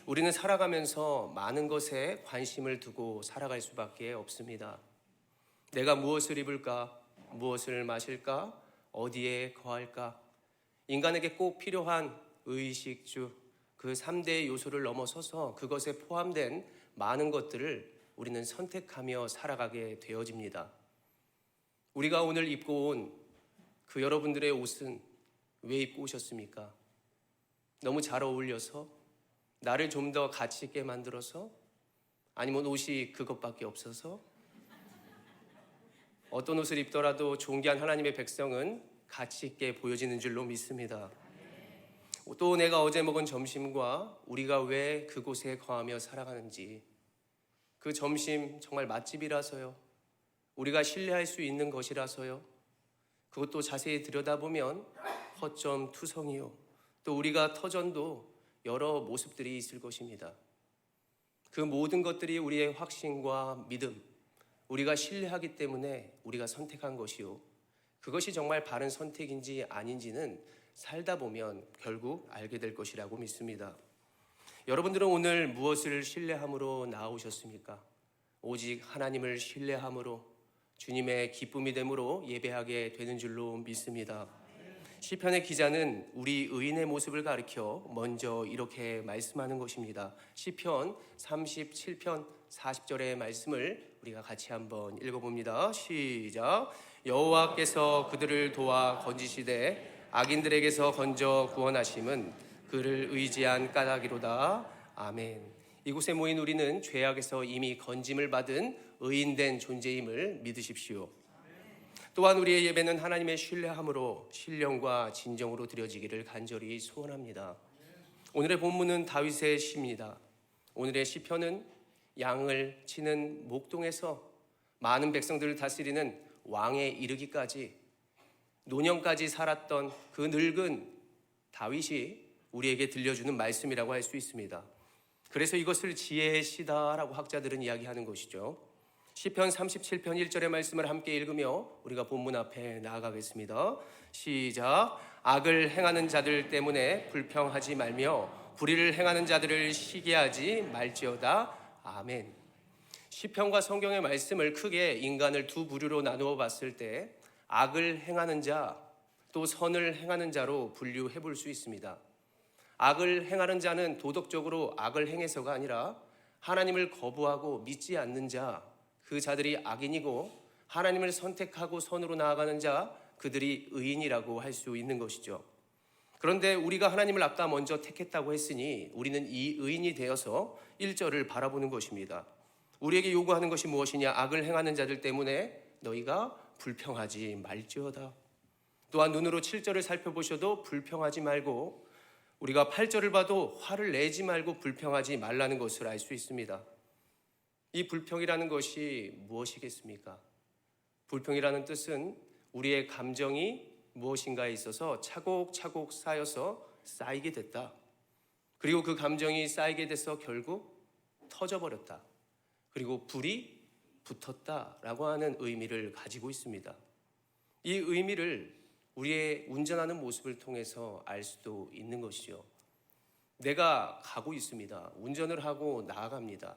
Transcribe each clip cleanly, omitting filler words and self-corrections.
우리는 살아가면서 많은 것에 관심을 두고 살아갈 수밖에 없습니다. 내가 무엇을 입을까? 무엇을 마실까? 어디에 거할까? 인간에게 꼭 필요한 의식주, 그 3대의 요소를 넘어서서 그것에 포함된 많은 것들을 우리는 선택하며 살아가게 되어집니다. 우리가 오늘 입고 온 그 여러분들의 옷은 왜 입고 오셨습니까? 너무 잘 어울려서? 나를 좀 더 가치 있게 만들어서? 아니면 옷이 그것밖에 없어서? 어떤 옷을 입더라도 존귀한 하나님의 백성은 가치 있게 보여지는 줄로 믿습니다. 또 내가 어제 먹은 점심과 우리가 왜 그곳에 거하며 살아가는지, 그 점심 정말 맛집이라서요, 우리가 신뢰할 수 있는 것이라서요, 그것도 자세히 들여다보면 허점 투성이요, 또 우리가 터전도 여러 모습들이 있을 것입니다. 그 모든 것들이 우리의 확신과 믿음, 우리가 신뢰하기 때문에 우리가 선택한 것이요, 그것이 정말 바른 선택인지 아닌지는 살다 보면 결국 알게 될 것이라고 믿습니다. 여러분들은 오늘 무엇을 신뢰함으로 나오셨습니까? 오직 하나님을 신뢰함으로 주님의 기쁨이 됨으로 예배하게 되는 줄로 믿습니다. 시편의 기자는 우리 의인의 모습을 가리켜 먼저 이렇게 말씀하는 것입니다. 시편 37편 40절의 말씀을 우리가 같이 한번 읽어봅니다. 시작. 여호와께서 그들을 도와 건지시되 악인들에게서 건져 구원하심은 그를 의지한 까닭이로다. 아멘. 이곳에 모인 우리는 죄악에서 이미 건짐을 받은 의인된 존재임을 믿으십시오. 또한 우리의 예배는 하나님의 신뢰함으로 신령과 진정으로 드려지기를 간절히 소원합니다. 오늘의 본문은 다윗의 시입니다. 오늘의 시편은 양을 치는 목동에서 많은 백성들을 다스리는 왕에 이르기까지 노년까지 살았던 그 늙은 다윗이 우리에게 들려주는 말씀이라고 할 수 있습니다. 그래서 이것을 지혜의 시다라고 학자들은 이야기하는 것이죠. 시편 37편 1절의 말씀을 함께 읽으며 우리가 본문 앞에 나아가겠습니다. 시작. 악을 행하는 자들 때문에 불평하지 말며 불의를 행하는 자들을 시기하지 말지어다. 아멘. 시편과 성경의 말씀을 크게 인간을 두 부류로 나누어 봤을 때 악을 행하는 자, 또 선을 행하는 자로 분류해 볼 수 있습니다. 악을 행하는 자는 도덕적으로 악을 행해서가 아니라 하나님을 거부하고 믿지 않는 자, 그 자들이 악인이고, 하나님을 선택하고 선으로 나아가는 자, 그들이 의인이라고 할 수 있는 것이죠. 그런데 우리가 하나님을 아까 먼저 택했다고 했으니 우리는 이 의인이 되어서 1절을 바라보는 것입니다. 우리에게 요구하는 것이 무엇이냐? 악을 행하는 자들 때문에 너희가 불평하지 말지어다. 또한 눈으로 7절을 살펴보셔도 불평하지 말고, 우리가 8절을 봐도 화를 내지 말고 불평하지 말라는 것을 알 수 있습니다. 이 불평이라는 것이 무엇이겠습니까? 불평이라는 뜻은 우리의 감정이 무엇인가에 있어서 차곡차곡 쌓여서 쌓이게 됐다. 그리고 그 감정이 쌓이게 돼서 결국 터져버렸다. 그리고 불이 붙었다라고 하는 의미를 가지고 있습니다. 이 의미를 우리의 운전하는 모습을 통해서 알 수도 있는 것이죠. 내가 가고 있습니다. 운전을 하고 나아갑니다.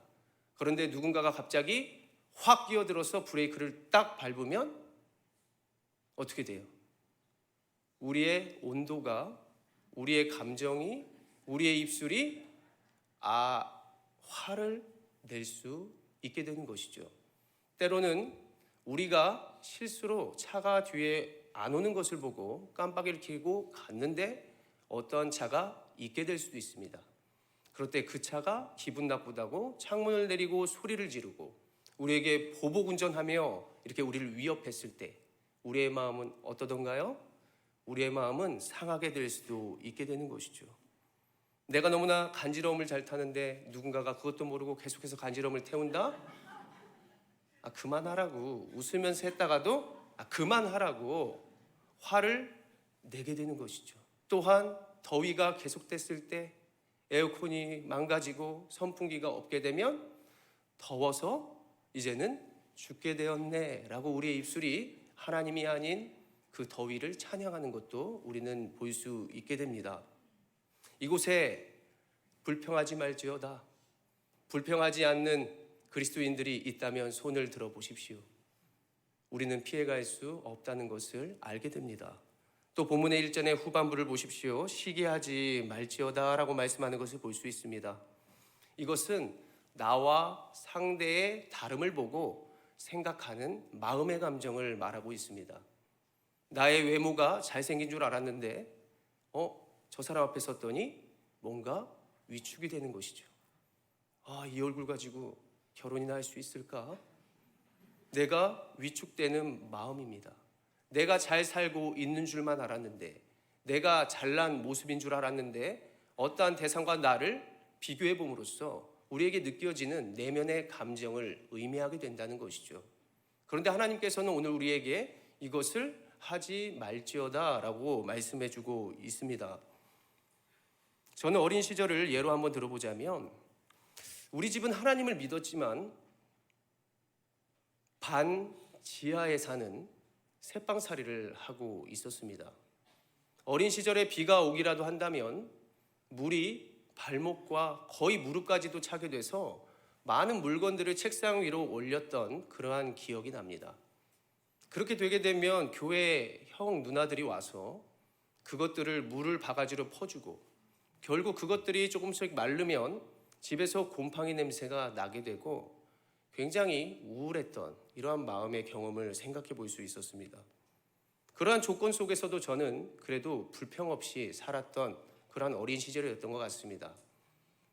그런데 누군가가 갑자기 확 끼어들어서 브레이크를 딱 밟으면 어떻게 돼요? 우리의 온도가, 우리의 감정이, 우리의 입술이 화를 낼 수 있게 되는 것이죠. 때로는 우리가 실수로 차가 뒤에 안 오는 것을 보고 깜빡이를 켜고 갔는데 어떠한 차가 있게 될 수도 있습니다. 그럴 때 그 차가 기분 나쁘다고 창문을 내리고 소리를 지르고 우리에게 보복 운전하며 이렇게 우리를 위협했을 때 우리의 마음은 어떠던가요? 우리의 마음은 상하게 될 수도 있게 되는 것이죠. 내가 너무나 간지러움을 잘 타는데 누군가가 그것도 모르고 계속해서 간지러움을 태운다? 그만하라고 웃으면서 했다가도 그만하라고 화를 내게 되는 것이죠. 또한 더위가 계속됐을 때 에어컨이 망가지고 선풍기가 없게 되면 더워서 이제는 죽게 되었네 라고 우리의 입술이 하나님이 아닌 그 더위를 찬양하는 것도 우리는 볼 수 있게 됩니다. 이곳에 불평하지 말지어다. 불평하지 않는 그리스도인들이 있다면 손을 들어 보십시오. 우리는 피해갈 수 없다는 것을 알게 됩니다. 또 본문의 1절의 후반부를 보십시오. 시기하지 말지어다 라고 말씀하는 것을 볼 수 있습니다. 이것은 나와 상대의 다름을 보고 생각하는 마음의 감정을 말하고 있습니다. 나의 외모가 잘생긴 줄 알았는데 저 사람 앞에 섰더니 뭔가 위축이 되는 것이죠. 이 얼굴 가지고 결혼이나 할 수 있을까? 내가 위축되는 마음입니다. 내가 잘 살고 있는 줄만 알았는데, 내가 잘난 모습인 줄 알았는데 어떠한 대상과 나를 비교해 봄으로써 우리에게 느껴지는 내면의 감정을 의미하게 된다는 것이죠. 그런데 하나님께서는 오늘 우리에게 이것을 하지 말지어다 라고 말씀해 주고 있습니다. 저는 어린 시절을 예로 한번 들어보자면, 우리 집은 하나님을 믿었지만 반 지하에 사는 새빵살이를 하고 있었습니다. 어린 시절에 비가 오기라도 한다면 물이 발목과 거의 무릎까지도 차게 돼서 많은 물건들을 책상 위로 올렸던 그러한 기억이 납니다. 그렇게 되게 되면 교회 형 누나들이 와서 그것들을 물을 바가지로 퍼주고, 결국 그것들이 조금씩 마르면 집에서 곰팡이 냄새가 나게 되고 굉장히 우울했던 이러한 마음의 경험을 생각해 볼 수 있었습니다. 그러한 조건 속에서도 저는 그래도 불평 없이 살았던 그러한 어린 시절이었던 것 같습니다.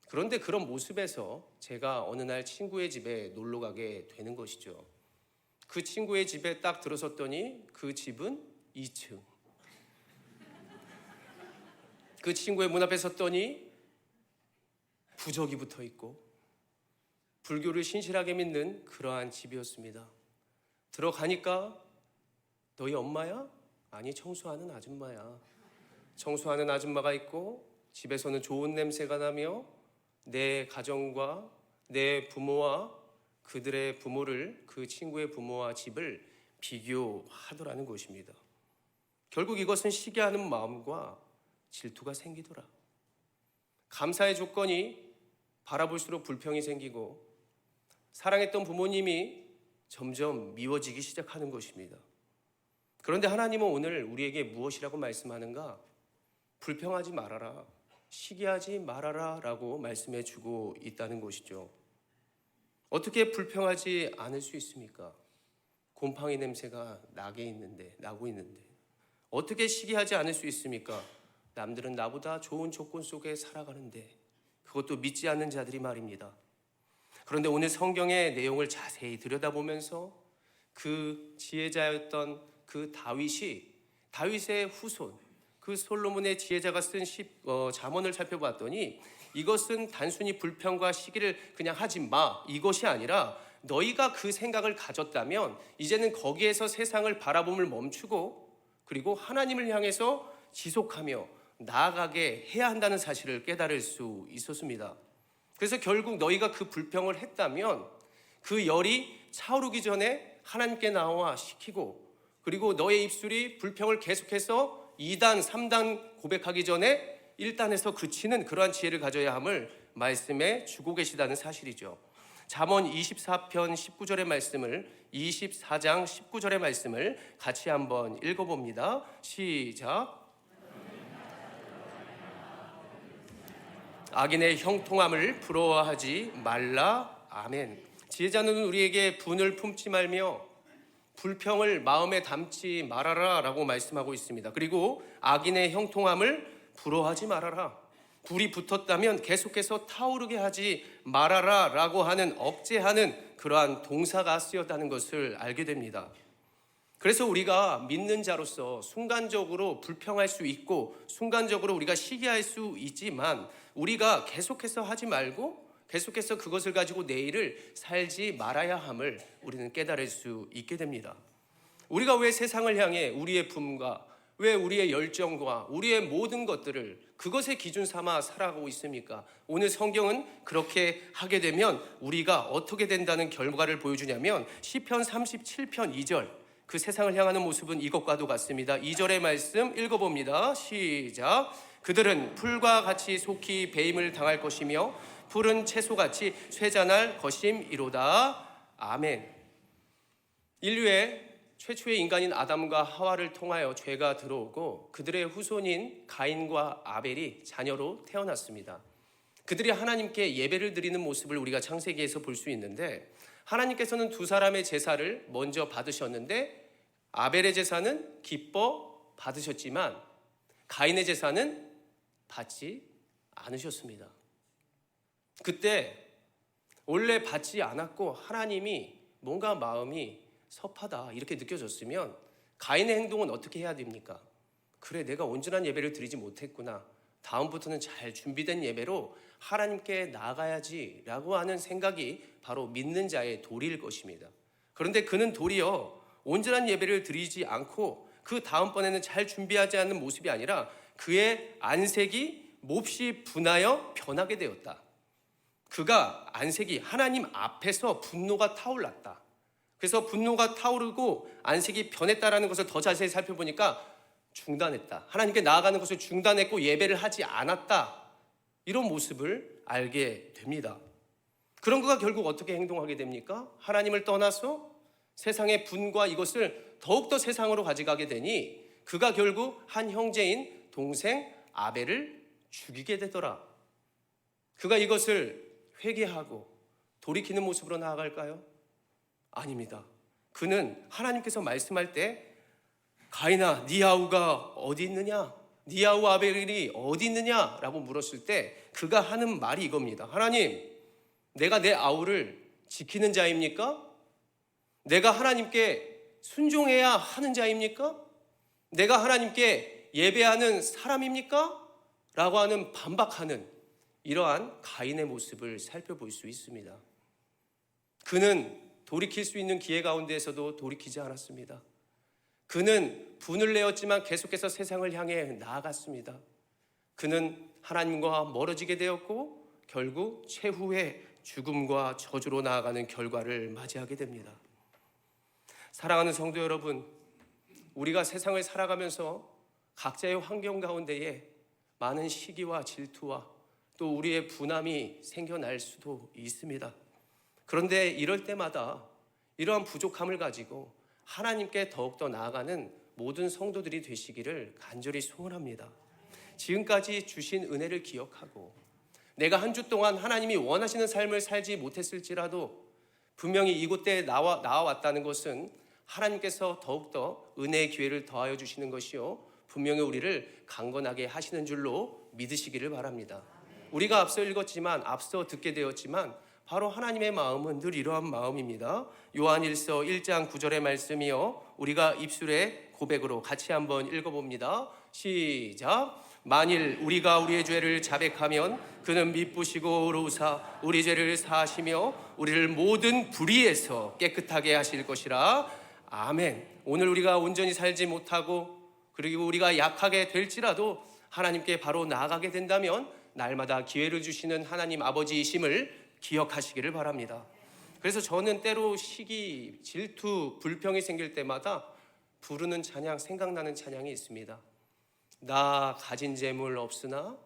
그런데 그런 모습에서 제가 어느 날 친구의 집에 놀러 가게 되는 것이죠. 그 친구의 집에 딱 들어섰더니 그 집은 2층. 그 친구의 문 앞에 섰더니 부적이 붙어 있고 불교를 신실하게 믿는 그러한 집이었습니다. 들어가니까 너희 엄마야? 아니, 청소하는 아줌마야. 청소하는 아줌마가 있고 집에서는 좋은 냄새가 나며 내 가정과 내 부모와 그들의 부모를, 그 친구의 부모와 집을 비교하더라는 것입니다. 결국 이것은 시기하는 마음과 질투가 생기더라. 감사의 조건이 바라볼수록 불평이 생기고 사랑했던 부모님이 점점 미워지기 시작하는 것입니다. 그런데 하나님은 오늘 우리에게 무엇이라고 말씀하는가? 불평하지 말아라, 시기하지 말아라 라고 말씀해 주고 있다는 것이죠. 어떻게 불평하지 않을 수 있습니까? 곰팡이 냄새가 나고 있는데 어떻게 시기하지 않을 수 있습니까? 남들은 나보다 좋은 조건 속에 살아가는데, 그것도 믿지 않는 자들이 말입니다. 그런데 오늘 성경의 내용을 자세히 들여다보면서 그 지혜자였던 그 다윗의 후손, 그 솔로몬의 지혜자가 쓴 잠언을 살펴봤더니 이것은 단순히 불평과 시기를 그냥 하지 마, 이것이 아니라 너희가 그 생각을 가졌다면 이제는 거기에서 세상을 바라봄을 멈추고 그리고 하나님을 향해서 지속하며 나아가게 해야 한다는 사실을 깨달을 수 있었습니다. 그래서 결국 너희가 그 불평을 했다면 그 열이 차오르기 전에 하나님께 나와 시키고, 그리고 너의 입술이 불평을 계속해서 2단, 3단 고백하기 전에 1단에서 그치는 그러한 지혜를 가져야 함을 말씀해 주고 계시다는 사실이죠. 잠언 24편 19절의 말씀을, 24장 19절의 말씀을 같이 한번 읽어봅니다. 시작. 악인의 형통함을 부러워하지 말라. 아멘. 지혜자는 우리에게 분을 품지 말며 불평을 마음에 담지 말아라 라고 말씀하고 있습니다. 그리고 악인의 형통함을 부러워하지 말아라. 불이 붙었다면 계속해서 타오르게 하지 말아라 라고 하는, 억제하는 그러한 동사가 쓰였다는 것을 알게 됩니다. 그래서 우리가 믿는 자로서 순간적으로 불평할 수 있고 순간적으로 우리가 시기할 수 있지만, 우리가 계속해서 하지 말고 계속해서 그것을 가지고 내일을 살지 말아야 함을 우리는 깨달을 수 있게 됩니다. 우리가 왜 세상을 향해 우리의 품과 왜 우리의 열정과 우리의 모든 것들을 그것의 기준 삼아 살아가고 있습니까? 오늘 성경은 그렇게 하게 되면 우리가 어떻게 된다는 결과를 보여주냐면, 시편 37편 2절, 그 세상을 향하는 모습은 이것과도 같습니다. 2절의 말씀 읽어봅니다. 시작. 그들은 풀과 같이 속히 배임을 당할 것이며 푸른 채소같이 쇠잔할 것임이로다. 아멘. 인류의 최초의 인간인 아담과 하와를 통하여 죄가 들어오고 그들의 후손인 가인과 아벨이 자녀로 태어났습니다. 그들이 하나님께 예배를 드리는 모습을 우리가 창세기에서 볼 수 있는데, 하나님께서는 두 사람의 제사를 먼저 받으셨는데 아벨의 제사는 기뻐 받으셨지만 가인의 제사는 받지 않으셨습니다. 그때 원래 받지 않았고 하나님이 뭔가 마음이 섭하다 이렇게 느껴졌으면 가인의 행동은 어떻게 해야 됩니까? 그래, 내가 온전한 예배를 드리지 못했구나, 다음부터는 잘 준비된 예배로 하나님께 나아가야지 라고 하는 생각이 바로 믿는 자의 도리일 것입니다. 그런데 그는 도리어 온전한 예배를 드리지 않고 그 다음번에는 잘 준비하지 않는 모습이 아니라 그의 안색이 몹시 분하여 변하게 되었다. 그가 안색이 하나님 앞에서 분노가 타올랐다. 그래서 분노가 타오르고 안색이 변했다라는 것을 더 자세히 살펴보니까 중단했다. 하나님께 나아가는 것을 중단했고 예배를 하지 않았다. 이런 모습을 알게 됩니다. 그런 그가 결국 어떻게 행동하게 됩니까? 하나님을 떠나서 세상의 분과 이것을 더욱더 세상으로 가져가게 되니 그가 결국 한 형제인 동생 아벨을 죽이게 되더라. 그가 이것을 회개하고 돌이키는 모습으로 나아갈까요? 아닙니다. 그는 하나님께서 말씀할 때 가인아, 네 아우가 어디 있느냐? 네 아우 아벨이 어디 있느냐? 라고 물었을 때 그가 하는 말이 이겁니다. 하나님, 내가 내 아우를 지키는 자입니까? 내가 하나님께 순종해야 하는 자입니까? 내가 하나님께 예배하는 사람입니까? 라고 하는 반박하는 이러한 가인의 모습을 살펴볼 수 있습니다. 그는 돌이킬 수 있는 기회 가운데에서도 돌이키지 않았습니다. 그는 분을 내었지만 계속해서 세상을 향해 나아갔습니다. 그는 하나님과 멀어지게 되었고 결국 최후의 죽음과 저주로 나아가는 결과를 맞이하게 됩니다. 사랑하는 성도 여러분, 우리가 세상을 살아가면서 각자의 환경 가운데에 많은 시기와 질투와 또 우리의 분함이 생겨날 수도 있습니다. 그런데 이럴 때마다 이러한 부족함을 가지고 하나님께 더욱더 나아가는 모든 성도들이 되시기를 간절히 소원합니다. 지금까지 주신 은혜를 기억하고 내가 한 주 동안 하나님이 원하시는 삶을 살지 못했을지라도 분명히 이곳에 나와왔다는 것은 하나님께서 더욱더 은혜의 기회를 더하여 주시는 것이요, 분명히 우리를 강건하게 하시는 줄로 믿으시기를 바랍니다. 우리가 앞서 읽었지만, 앞서 듣게 되었지만 바로 하나님의 마음은 늘 이러한 마음입니다. 요한일서 1장 9절의 말씀이요, 우리가 입술의 고백으로 같이 한번 읽어봅니다. 시작. 만일 우리가 우리의 죄를 자백하면 그는 미쁘시고 의로우사 우리 죄를 사하시며 우리를 모든 불의에서 깨끗하게 하실 것이라. 아멘. 오늘 우리가 온전히 살지 못하고 그리고 우리가 약하게 될지라도 하나님께 바로 나아가게 된다면 날마다 기회를 주시는 하나님 아버지이심을 기억하시기를 바랍니다. 그래서 저는 때로 시기, 질투, 불평이 생길 때마다 부르는 찬양, 생각나는 찬양이 있습니다. 나 가진 재물 없으나,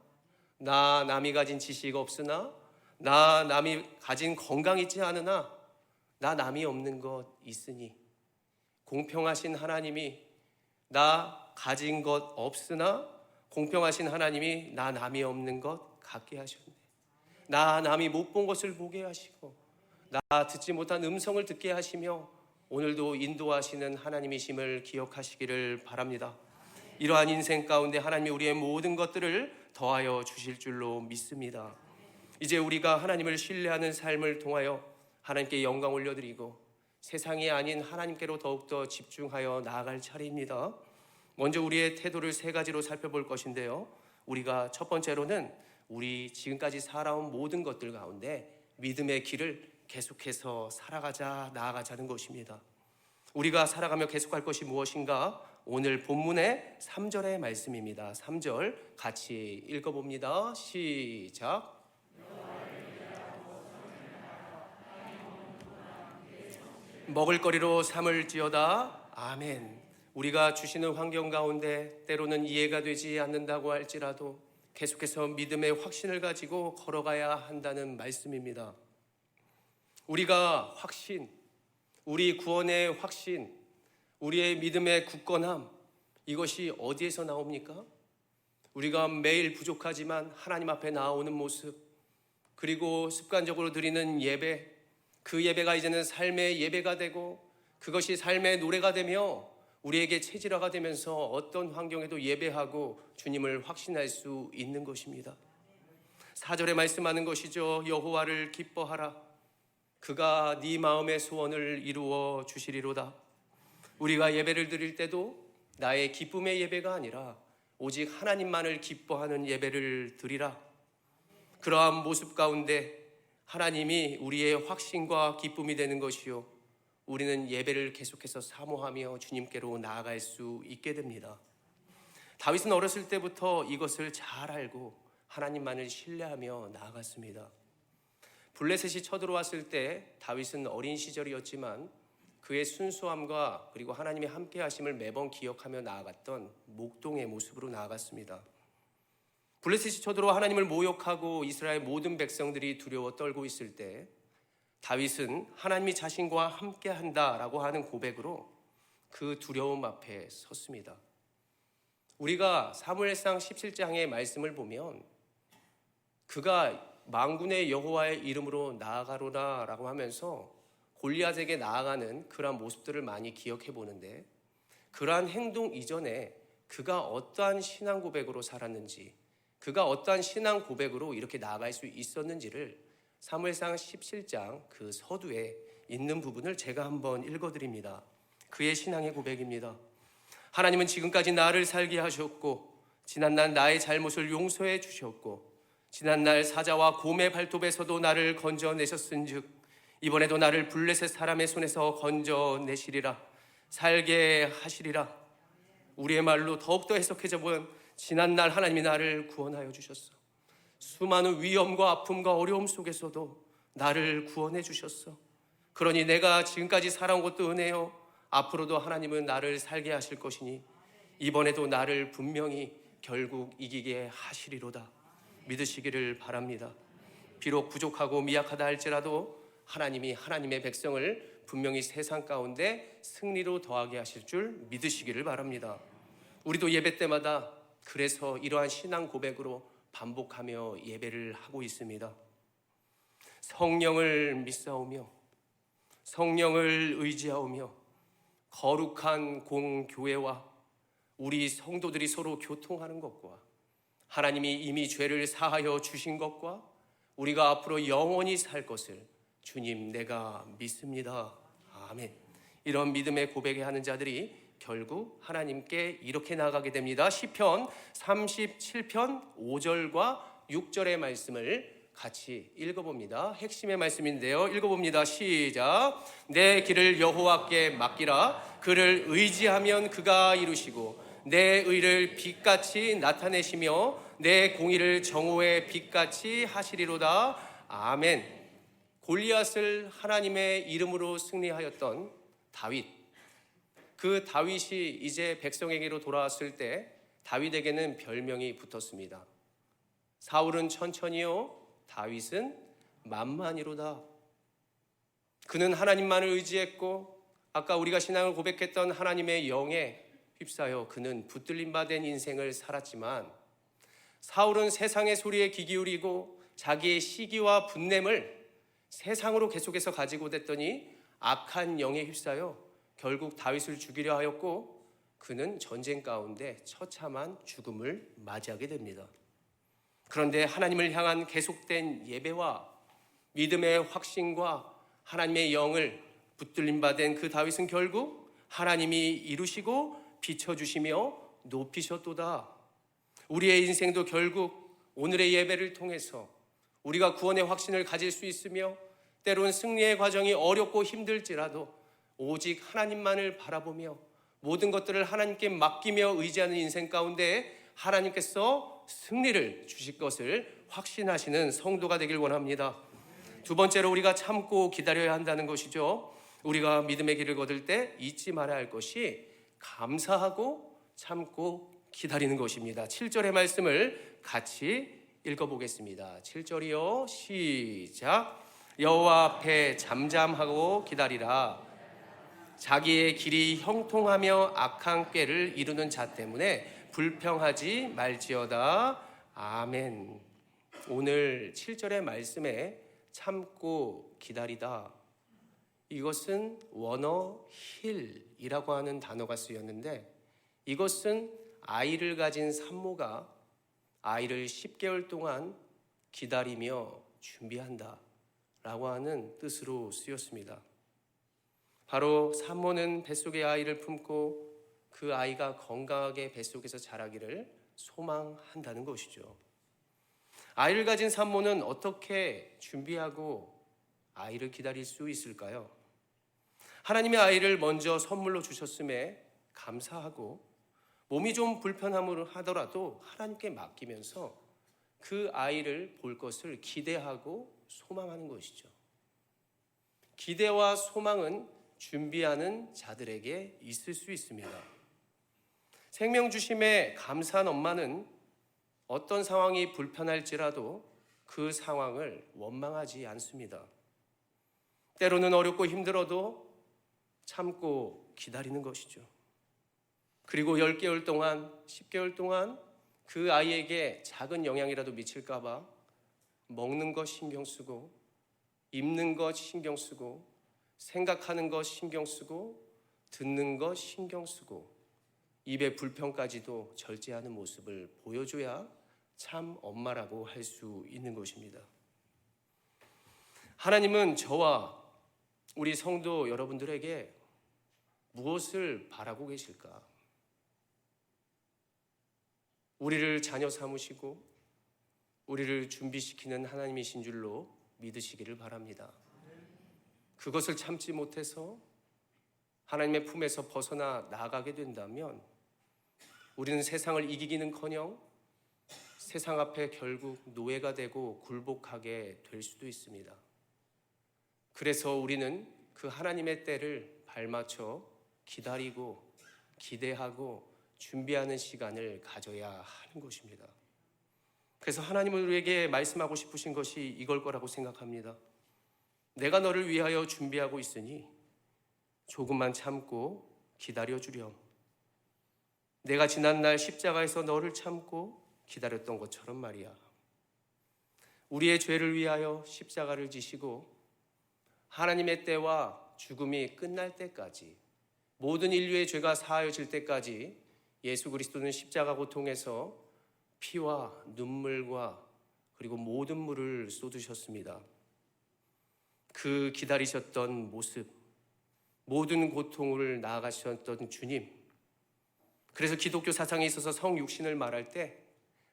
나 남이 가진 지식 없으나, 나 남이 가진 건강 있지 않으나, 나 남이 없는 것 있으니 공평하신 하나님이 나 가진 것 없으나 공평하신 하나님이 나 남이 없는 것 갖게 하셨네. 나 남이 못 본 것을 보게 하시고 나 듣지 못한 음성을 듣게 하시며 오늘도 인도하시는 하나님이심을 기억하시기를 바랍니다. 이러한 인생 가운데 하나님이 우리의 모든 것들을 더하여 주실 줄로 믿습니다. 이제 우리가 하나님을 신뢰하는 삶을 통하여 하나님께 영광 올려드리고 세상이 아닌 하나님께로 더욱더 집중하여 나아갈 차례입니다. 먼저 우리의 태도를 세 가지로 살펴볼 것인데요, 우리가 첫 번째로는 우리 지금까지 살아온 모든 것들 가운데 믿음의 길을 계속해서 살아가자, 나아가자는 것입니다. 우리가 살아가며 계속할 것이 무엇인가? 오늘 본문의 3절의 말씀입니다. 3절 같이 읽어봅니다. 시작. 먹을거리로 삼을지어다. 아멘. 우리가 주시는 환경 가운데 때로는 이해가 되지 않는다고 할지라도 계속해서 믿음의 확신을 가지고 걸어가야 한다는 말씀입니다. 우리가 확신, 우리 구원의 확신, 우리의 믿음의 굳건함, 이것이 어디에서 나옵니까? 우리가 매일 부족하지만 하나님 앞에 나오는 모습, 그리고 습관적으로 드리는 예배, 그 예배가 이제는 삶의 예배가 되고 그것이 삶의 노래가 되며 우리에게 체질화가 되면서 어떤 환경에도 예배하고 주님을 확신할 수 있는 것입니다. 4절에 말씀하는 것이죠. 여호와를 기뻐하라. 그가 네 마음의 소원을 이루어 주시리로다. 우리가 예배를 드릴 때도 나의 기쁨의 예배가 아니라 오직 하나님만을 기뻐하는 예배를 드리라. 그러한 모습 가운데 하나님이 우리의 확신과 기쁨이 되는 것이요, 우리는 예배를 계속해서 사모하며 주님께로 나아갈 수 있게 됩니다. 다윗은 어렸을 때부터 이것을 잘 알고 하나님만을 신뢰하며 나아갔습니다. 블레셋이 쳐들어왔을 때 다윗은 어린 시절이었지만 그의 순수함과 그리고 하나님의 함께 하심을 매번 기억하며 나아갔던 목동의 모습으로 나아갔습니다. 블레셋이 쳐들어와 하나님을 모욕하고 이스라엘 모든 백성들이 두려워 떨고 있을 때 다윗은 하나님이 자신과 함께 한다라고 하는 고백으로 그 두려움 앞에 섰습니다. 우리가 사무엘상 17장의 말씀을 보면 그가 만군의 여호와의 이름으로 나아가로라라고 하면서 골리앗에게 나아가는 그러한 모습들을 많이 기억해 보는데, 그러한 행동 이전에 그가 어떠한 신앙 고백으로 살았는지, 그가 어떠한 신앙 고백으로 이렇게 나아갈 수 있었는지를 사무엘상 17장 그 서두에 있는 부분을 제가 한번 읽어드립니다. 그의 신앙의 고백입니다. 하나님은 지금까지 나를 살게 하셨고 지난날 나의 잘못을 용서해 주셨고 지난날 사자와 곰의 발톱에서도 나를 건져내셨은즉 이번에도 나를 블레셋 사람의 손에서 건져내시리라. 살게 하시리라. 우리의 말로 더욱더 해석해져 보면 지난날 하나님이 나를 구원하여 주셨어. 수많은 위험과 아픔과 어려움 속에서도 나를 구원해 주셨어. 그러니 내가 지금까지 살아온 것도 은혜요, 앞으로도 하나님은 나를 살게 하실 것이니 이번에도 나를 분명히 결국 이기게 하시리로다. 믿으시기를 바랍니다. 비록 부족하고 미약하다 할지라도 하나님이 하나님의 백성을 분명히 세상 가운데 승리로 더하게 하실 줄 믿으시기를 바랍니다. 우리도 예배 때마다 그래서 이러한 신앙 고백으로 반복하며 예배를 하고 있습니다. 성령을 믿사오며 성령을 의지하오며 거룩한 공교회와 우리 성도들이 서로 교통하는 것과 하나님이 이미 죄를 사하여 주신 것과 우리가 앞으로 영원히 살 것을 주님 내가 믿습니다. 아멘. 이런 믿음의 고백에 하는 자들이 결국 하나님께 이렇게 나아가게 됩니다. 시편 37편 5절과 6절의 말씀을 같이 읽어봅니다. 핵심의 말씀인데요. 읽어봅니다. 시작. 내 길을 여호와께 맡기라. 그를 의지하면 그가 이루시고 내 의를 빛같이 나타내시며 내 공의를 정오의 빛같이 하시리로다. 아멘. 골리앗을 하나님의 이름으로 승리하였던 다윗, 그 다윗이 이제 백성에게로 돌아왔을 때 다윗에게는 별명이 붙었습니다. 사울은 천천히요, 다윗은 만만히로다. 그는 하나님만을 의지했고 아까 우리가 신앙을 고백했던 하나님의 영에 휩싸여 그는 붙들림 받은 인생을 살았지만, 사울은 세상의 소리에 귀 기울이고 자기의 시기와 분냄을 세상으로 계속해서 가지고 됐더니 악한 영에 휩싸여 결국 다윗을 죽이려 하였고 그는 전쟁 가운데 처참한 죽음을 맞이하게 됩니다. 그런데 하나님을 향한 계속된 예배와 믿음의 확신과 하나님의 영을 붙들림 받은 그 다윗은 결국 하나님이 이루시고 비춰주시며 높이셨도다. 우리의 인생도 결국 오늘의 예배를 통해서 우리가 구원의 확신을 가질 수 있으며 때론 승리의 과정이 어렵고 힘들지라도 오직 하나님만을 바라보며 모든 것들을 하나님께 맡기며 의지하는 인생 가운데 하나님께서 승리를 주실 것을 확신하시는 성도가 되길 원합니다. 두 번째로 우리가 참고 기다려야 한다는 것이죠. 우리가 믿음의 길을 거둘 때 잊지 말아야 할 것이 감사하고 참고 기다리는 것입니다. 7절의 말씀을 같이 읽어보겠습니다. 7절이요. 시작. 여호와 앞에 잠잠하고 기다리라. 자기의 길이 형통하며 악한 꾀를 이루는 자 때문에 불평하지 말지어다. 아멘. 오늘 7절의 말씀에 참고 기다리다, 이것은 원어 힐이라고 하는 단어가 쓰였는데, 이것은 아이를 가진 산모가 아이를 10개월 동안 기다리며 준비한다 라고 하는 뜻으로 쓰였습니다. 바로 산모는 뱃속에 아이를 품고 그 아이가 건강하게 뱃속에서 자라기를 소망한다는 것이죠. 아이를 가진 산모는 어떻게 준비하고 아이를 기다릴 수 있을까요? 하나님의 아이를 먼저 선물로 주셨음에 감사하고, 몸이 좀 불편하더라도 하나님께 맡기면서 그 아이를 볼 것을 기대하고 소망하는 것이죠. 기대와 소망은 준비하는 자들에게 있을 수 있습니다. 생명 주심에 감사한 엄마는 어떤 상황이 불편할지라도 그 상황을 원망하지 않습니다. 때로는 어렵고 힘들어도 참고 기다리는 것이죠. 그리고 10개월 동안, 10개월 동안 그 아이에게 작은 영향이라도 미칠까 봐 먹는 것 신경 쓰고, 입는 것 신경 쓰고, 생각하는 것 신경 쓰고, 듣는 것 신경 쓰고, 입의 불평까지도 절제하는 모습을 보여줘야 참 엄마라고 할 수 있는 것입니다. 하나님은 저와 우리 성도 여러분들에게 무엇을 바라고 계실까? 우리를 자녀 삼으시고 우리를 준비시키는 하나님이신 줄로 믿으시기를 바랍니다. 그것을 참지 못해서 하나님의 품에서 벗어나 나가게 된다면 우리는 세상을 이기기는커녕 세상 앞에 결국 노예가 되고 굴복하게 될 수도 있습니다. 그래서 우리는 그 하나님의 때를 발맞춰 기다리고 기대하고 준비하는 시간을 가져야 하는 것입니다. 그래서 하나님은 우리에게 말씀하고 싶으신 것이 이걸 거라고 생각합니다. 내가 너를 위하여 준비하고 있으니 조금만 참고 기다려주렴. 내가 지난날 십자가에서 너를 참고 기다렸던 것처럼 말이야. 우리의 죄를 위하여 십자가를 지시고 하나님의 때와 죽음이 끝날 때까지, 모든 인류의 죄가 사하여질 때까지 예수 그리스도는 십자가 고통에서 피와 눈물과 그리고 모든 물을 쏟으셨습니다. 그 기다리셨던 모습, 모든 고통을 나아가셨던 주님. 그래서 기독교 사상에 있어서 성육신을 말할 때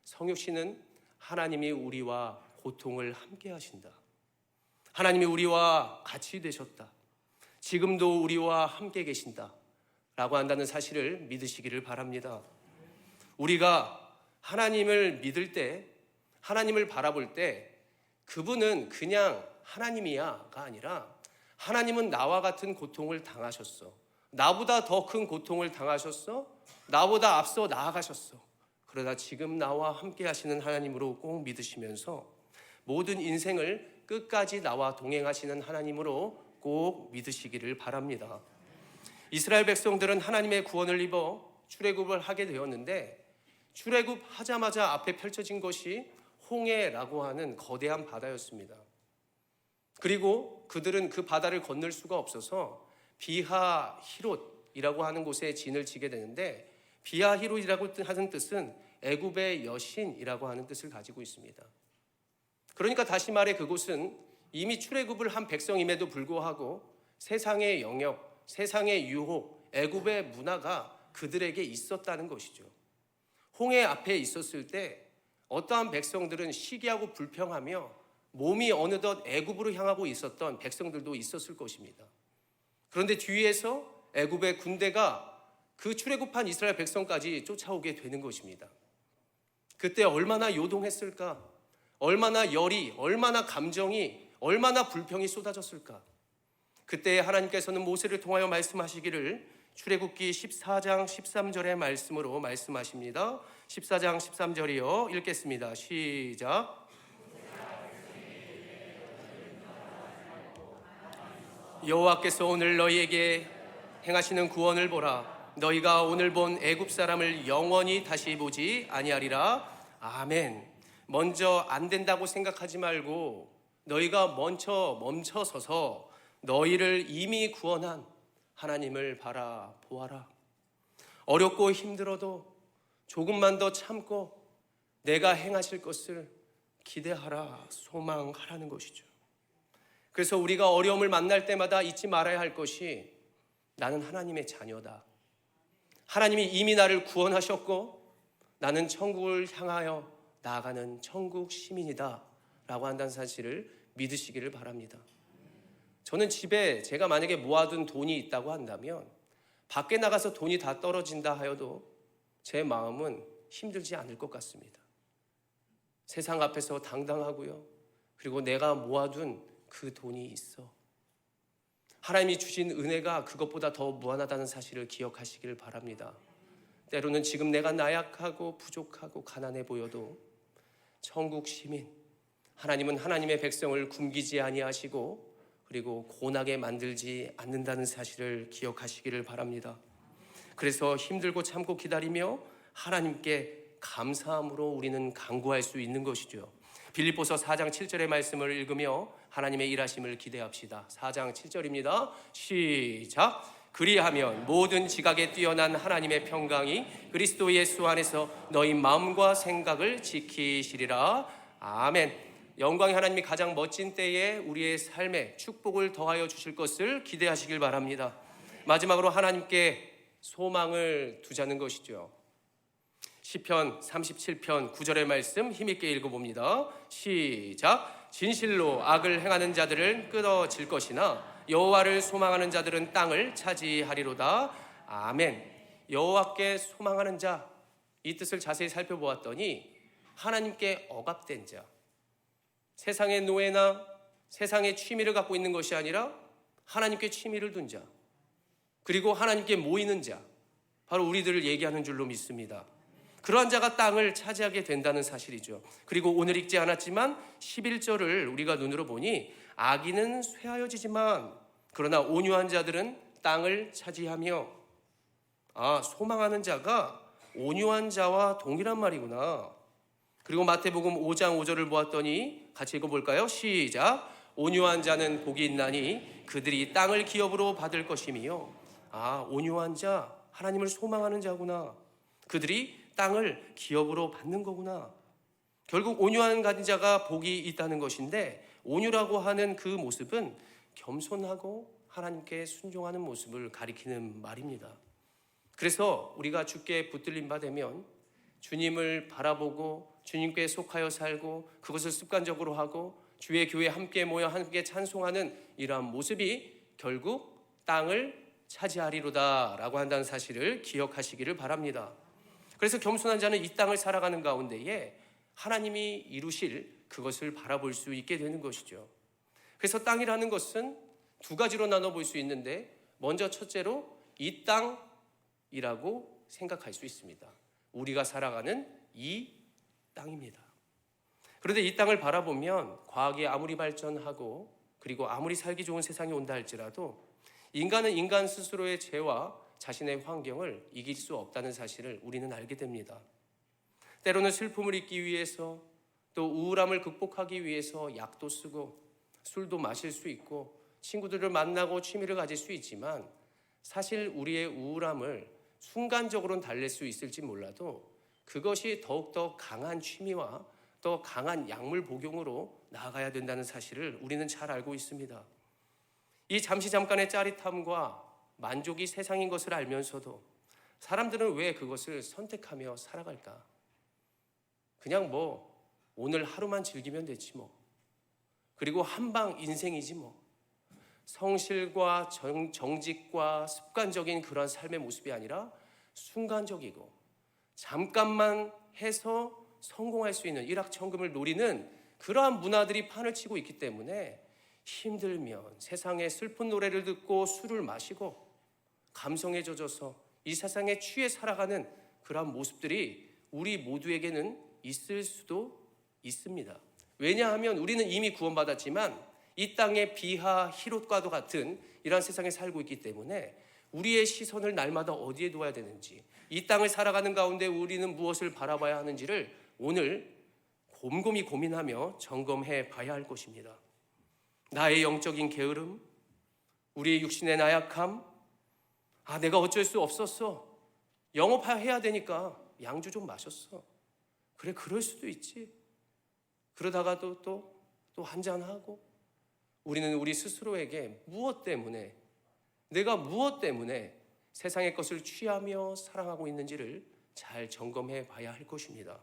성육신은 하나님이 우리와 고통을 함께 하신다. 하나님이 우리와 같이 되셨다. 지금도 우리와 함께 계신다 라고 한다는 사실을 믿으시기를 바랍니다. 우리가 하나님을 믿을 때, 하나님을 바라볼 때 그분은 그냥 하나님이야가 아니라 하나님은 나와 같은 고통을 당하셨어. 나보다 더 큰 고통을 당하셨어. 나보다 앞서 나아가셨어. 그러나 지금 나와 함께 하시는 하나님으로 꼭 믿으시면서 모든 인생을 끝까지 나와 동행하시는 하나님으로 꼭 믿으시기를 바랍니다. 이스라엘 백성들은 하나님의 구원을 입어 출애굽을 하게 되었는데, 출애굽하자마자 앞에 펼쳐진 것이 홍해라고 하는 거대한 바다였습니다. 그리고 그들은 그 바다를 건널 수가 없어서 비하히롯이라고 하는 곳에 진을 치게 되는데, 비하히롯이라고 하는 뜻은 애굽의 여신이라고 하는 뜻을 가지고 있습니다. 그러니까 다시 말해 그곳은 이미 출애굽을 한 백성임에도 불구하고 세상의 영역, 세상의 유혹, 애굽의 문화가 그들에게 있었다는 것이죠. 홍해 앞에 있었을 때 어떠한 백성들은 시기하고 불평하며 몸이 어느덧 애굽으로 향하고 있었던 백성들도 있었을 것입니다. 그런데 뒤에서 애굽의 군대가 그 출애굽한 이스라엘 백성까지 쫓아오게 되는 것입니다. 그때 얼마나 요동했을까? 얼마나 열이, 얼마나 감정이, 얼마나 불평이 쏟아졌을까? 그때 하나님께서는 모세를 통하여 말씀하시기를 출애굽기 14장 13절의 말씀으로 말씀하십니다. 14장 13절이요. 읽겠습니다. 시작. 여호와께서 오늘 너희에게 행하시는 구원을 보라. 너희가 오늘 본 애굽 사람을 영원히 다시 보지 아니하리라. 아멘. 먼저 안 된다고 생각하지 말고 너희가 먼저 멈춰서서 너희를 이미 구원한 하나님을 바라보아라. 어렵고 힘들어도 조금만 더 참고 내가 행하실 것을 기대하라, 소망하라는 것이죠. 그래서 우리가 어려움을 만날 때마다 잊지 말아야 할 것이 나는 하나님의 자녀다. 하나님이 이미 나를 구원하셨고 나는 천국을 향하여 나아가는 천국 시민이다 라고 한다는 사실을 믿으시기를 바랍니다. 저는 집에 제가 만약에 모아둔 돈이 있다고 한다면 밖에 나가서 돈이 다 떨어진다 하여도 제 마음은 힘들지 않을 것 같습니다. 세상 앞에서 당당하고요. 그리고 내가 모아둔 그 돈이 있어. 하나님이 주신 은혜가 그것보다 더 무한하다는 사실을 기억하시기를 바랍니다. 때로는 지금 내가 나약하고 부족하고 가난해 보여도 천국 시민, 하나님은 하나님의 백성을 굶기지 아니하시고 그리고 고나게 만들지 않는다는 사실을 기억하시기를 바랍니다. 그래서 힘들고 참고 기다리며 하나님께 감사함으로 우리는 간구할 수 있는 것이죠. 빌립보서 4장 7절의 말씀을 읽으며 하나님의 일하심을 기대합시다. 4장 7절입니다. 시작. 그리하면 모든 지각에 뛰어난 하나님의 평강이 그리스도 예수 안에서 너희 마음과 생각을 지키시리라. 아멘. 영광의 하나님이 가장 멋진 때에 우리의 삶에 축복을 더하여 주실 것을 기대하시길 바랍니다. 마지막으로 하나님께 소망을 두자는 것이죠. 시편 37편 9절의 말씀 힘있게 읽어봅니다. 시작. 진실로 악을 행하는 자들은 끊어질 것이나 여호와를 소망하는 자들은 땅을 차지하리로다. 아멘. 여호와께 소망하는 자, 이 뜻을 자세히 살펴보았더니 하나님께 억압된 자, 세상의 노예나 세상의 취미를 갖고 있는 것이 아니라 하나님께 취미를 둔 자, 그리고 하나님께 모이는 자, 바로 우리들을 얘기하는 줄로 믿습니다. 그러한 자가 땅을 차지하게 된다는 사실이죠. 그리고 오늘 읽지 않았지만 11절을 우리가 눈으로 보니 악인은 쇠하여지지만 그러나 온유한 자들은 땅을 차지하며, 소망하는 자가 온유한 자와 동일한 말이구나. 그리고 마태복음 5장 5절을 보았더니 같이 읽어볼까요? 시작. 온유한 자는 복이 있나니 그들이 땅을 기업으로 받을 것이며. 온유한 자, 하나님을 소망하는 자구나. 그들이 땅을 기업으로 받는 거구나. 결국 온유한 자가 복이 있다는 것인데, 온유라고 하는 그 모습은 겸손하고 하나님께 순종하는 모습을 가리키는 말입니다. 그래서 우리가 주께 붙들림 받으면 주님을 바라보고 주님께 속하여 살고 그것을 습관적으로 하고 주의 교회에 함께 모여 함께 찬송하는 이러한 모습이 결국 땅을 차지하리로다 라고 한다는 사실을 기억하시기를 바랍니다. 그래서 겸손한 자는 이 땅을 살아가는 가운데에 하나님이 이루실 그것을 바라볼 수 있게 되는 것이죠. 그래서 땅이라는 것은 두 가지로 나눠볼 수 있는데, 먼저 첫째로 이 땅이라고 생각할 수 있습니다. 우리가 살아가는 이 땅입니다. 그런데 이 땅을 바라보면 과학이 아무리 발전하고 그리고 아무리 살기 좋은 세상이 온다 할지라도 인간은 인간 스스로의 죄와 자신의 환경을 이길 수 없다는 사실을 우리는 알게 됩니다. 때로는 슬픔을 잊기 위해서, 또 우울함을 극복하기 위해서 약도 쓰고 술도 마실 수 있고 친구들을 만나고 취미를 가질 수 있지만, 사실 우리의 우울함을 순간적으로는 달랠 수 있을지 몰라도 그것이 더욱더 강한 취미와 더 강한 약물 복용으로 나아가야 된다는 사실을 우리는 잘 알고 있습니다. 이 잠깐의 짜릿함과 만족이 세상인 것을 알면서도 사람들은 왜 그것을 선택하며 살아갈까? 그냥 오늘 하루만 즐기면 되지 그리고 한방 인생이지 성실과 정직과 습관적인 그런 삶의 모습이 아니라 순간적이고 잠깐만 해서 성공할 수 있는 일확천금을 노리는 그러한 문화들이 판을 치고 있기 때문에 힘들면 세상의 슬픈 노래를 듣고 술을 마시고 감성에 젖어서 이 세상에 취해 살아가는 그러한 모습들이 우리 모두에게는 있을 수도 있습니다. 왜냐하면 우리는 이미 구원받았지만 이 땅의 비하 히롯과도 같은 이러한 세상에 살고 있기 때문에 우리의 시선을 날마다 어디에 두어야 되는지, 이 땅을 살아가는 가운데 우리는 무엇을 바라봐야 하는지를 오늘 곰곰이 고민하며 점검해 봐야 할 것입니다. 나의 영적인 게으름, 우리의 육신의 나약함, 내가 어쩔 수 없었어. 영업해야 되니까 양주 좀 마셨어. 그래, 그럴 수도 있지. 그러다가도 또 한잔하고, 우리는 우리 스스로에게 무엇 때문에, 내가 무엇 때문에 세상의 것을 취하며 사랑하고 있는지를 잘 점검해 봐야 할 것입니다.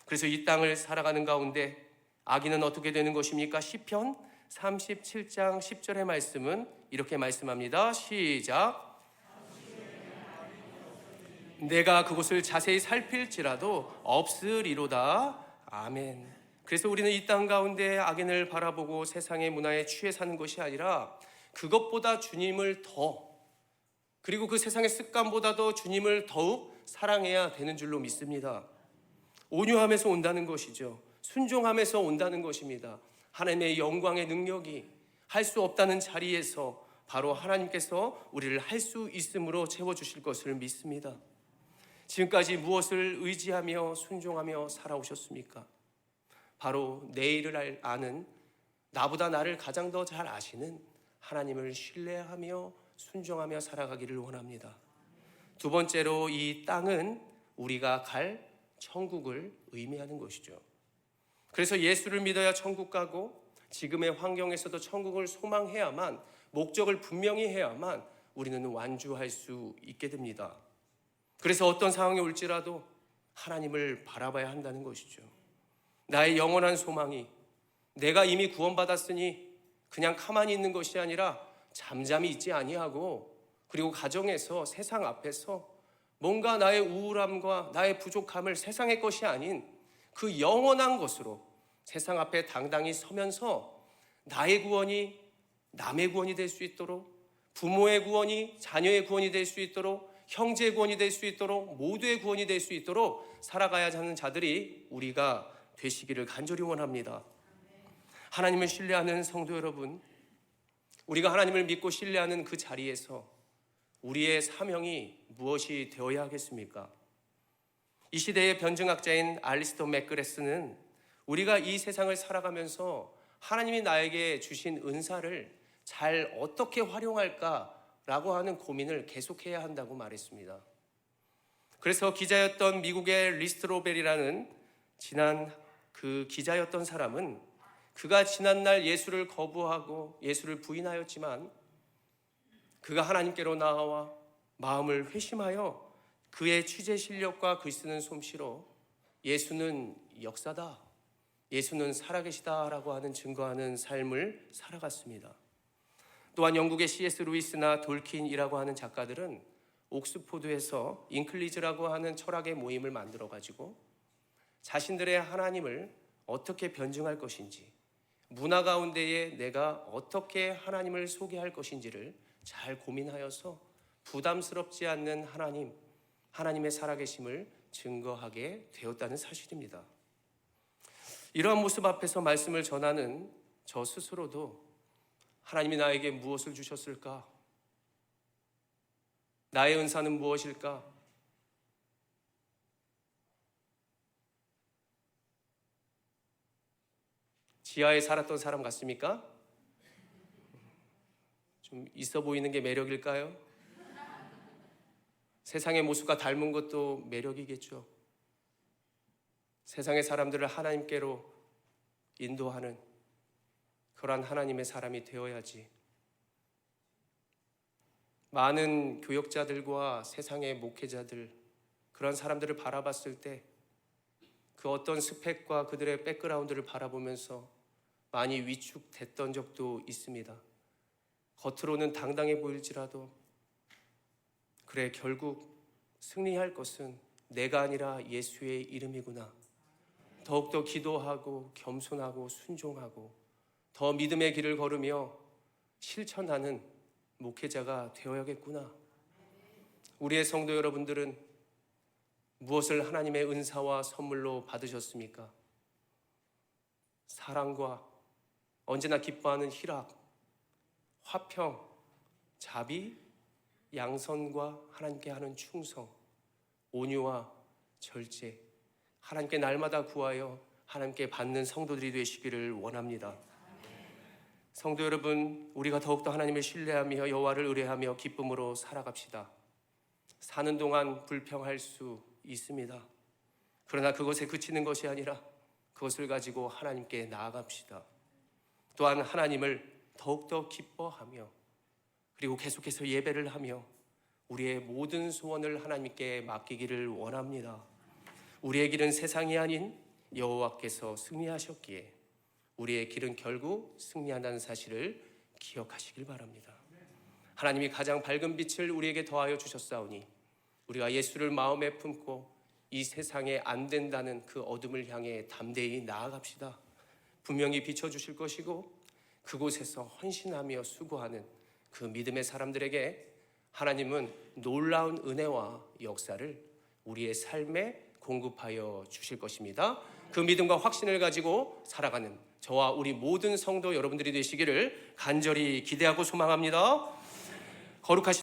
그래서 이 땅을 살아가는 가운데 악인은 어떻게 되는 것입니까? 시편 37장 10절의 말씀은 이렇게 말씀합니다. 시작. 내가 그곳을 자세히 살필지라도 없으리로다. 아멘. 그래서 우리는 이 땅 가운데 악인을 바라보고 세상의 문화에 취해 사는 것이 아니라 그것보다 주님을 그리고 그 세상의 습관보다도 주님을 더욱 사랑해야 되는 줄로 믿습니다. 온유함에서 온다는 것이죠. 순종함에서 온다는 것입니다. 하나님의 영광의 능력이 할 수 없다는 자리에서 바로 하나님께서 우리를 할 수 있음으로 채워주실 것을 믿습니다. 지금까지 무엇을 의지하며 순종하며 살아오셨습니까? 바로 내일을 아는, 나보다 나를 가장 더 잘 아시는 하나님을 신뢰하며 순종하며 살아가기를 원합니다. 두 번째로 이 땅은 우리가 갈 천국을 의미하는 것이죠. 그래서 예수를 믿어야 천국 가고 지금의 환경에서도 천국을 소망해야만, 목적을 분명히 해야만 우리는 완주할 수 있게 됩니다. 그래서 어떤 상황이 올지라도 하나님을 바라봐야 한다는 것이죠. 나의 영원한 소망이 내가 이미 구원받았으니 그냥 가만히 있는 것이 아니라 잠잠히 있지 아니하고, 그리고 가정에서 세상 앞에서 뭔가 나의 우울함과 나의 부족함을 세상의 것이 아닌 그 영원한 것으로 세상 앞에 당당히 서면서 나의 구원이 남의 구원이 될 수 있도록, 부모의 구원이 자녀의 구원이 될 수 있도록, 형제의 구원이 될 수 있도록, 모두의 구원이 될 수 있도록 살아가야 하는 자들이 우리가 되시기를 간절히 원합니다. 하나님을 신뢰하는 성도 여러분, 우리가 하나님을 믿고 신뢰하는 그 자리에서 우리의 사명이 무엇이 되어야 하겠습니까? 이 시대의 변증학자인 알리스터 맥그레스는 우리가 이 세상을 살아가면서 하나님이 나에게 주신 은사를 잘 어떻게 활용할까라고 하는 고민을 계속해야 한다고 말했습니다. 그래서 기자였던 미국의 리스트로벨이라는 지난 그 기자였던 사람은 그가 지난날 예수를 거부하고 예수를 부인하였지만 그가 하나님께로 나아와 마음을 회심하여 그의 취재 실력과 글 쓰는 솜씨로 예수는 역사다, 예수는 살아계시다라고 하는 증거하는 삶을 살아갔습니다. 또한 영국의 C.S. 루이스나 돌킨이라고 하는 작가들은 옥스포드에서 잉클리즈라고 하는 철학의 모임을 만들어가지고 자신들의 하나님을 어떻게 변증할 것인지, 문화 가운데에 내가 어떻게 하나님을 소개할 것인지를 잘 고민하여서 부담스럽지 않는 하나님의 살아계심을 증거하게 되었다는 사실입니다. 이러한 모습 앞에서 말씀을 전하는 저 스스로도 하나님이 나에게 무엇을 주셨을까? 나의 은사는 무엇일까? 지하에 살았던 사람 같습니까? 좀 있어 보이는 게 매력일까요? 세상의 모습과 닮은 것도 매력이겠죠. 세상의 사람들을 하나님께로 인도하는 그러한 하나님의 사람이 되어야지. 많은 교역자들과 세상의 목회자들, 그런 사람들을 바라봤을 때 그 어떤 스펙과 그들의 백그라운드를 바라보면서 많이 위축됐던 적도 있습니다. 겉으로는 당당해 보일지라도 그래, 결국 승리할 것은 내가 아니라 예수의 이름이구나. 더욱더 기도하고 겸손하고 순종하고 더 믿음의 길을 걸으며 실천하는 목회자가 되어야겠구나. 우리의 성도 여러분들은 무엇을 하나님의 은사와 선물로 받으셨습니까? 사랑과 언제나 기뻐하는 희락, 화평, 자비, 양선과 하나님께 하는 충성, 온유와 절제, 하나님께 날마다 구하여 하나님께 받는 성도들이 되시기를 원합니다. 성도 여러분, 우리가 더욱더 하나님을 신뢰하며 여호와를 의뢰하며 기쁨으로 살아갑시다. 사는 동안 불평할 수 있습니다. 그러나 그것에 그치는 것이 아니라 그것을 가지고 하나님께 나아갑시다. 또한 하나님을 더욱더 기뻐하며 그리고 계속해서 예배를 하며 우리의 모든 소원을 하나님께 맡기기를 원합니다. 우리의 길은 세상이 아닌 여호와께서 승리하셨기에 우리의 길은 결국 승리한다는 사실을 기억하시길 바랍니다. 하나님이 가장 밝은 빛을 우리에게 더하여 주셨사오니 우리가 예수를 마음에 품고 이 세상에 안 된다는 그 어둠을 향해 담대히 나아갑시다. 분명히 비춰주실 것이고 그곳에서 헌신하며 수고하는 그 믿음의 사람들에게 하나님은 놀라운 은혜와 역사를 우리의 삶에 공급하여 주실 것입니다. 그 믿음과 확신을 가지고 살아가는 저와 우리 모든 성도 여러분들이 되시기를 간절히 기대하고 소망합니다. 거룩하신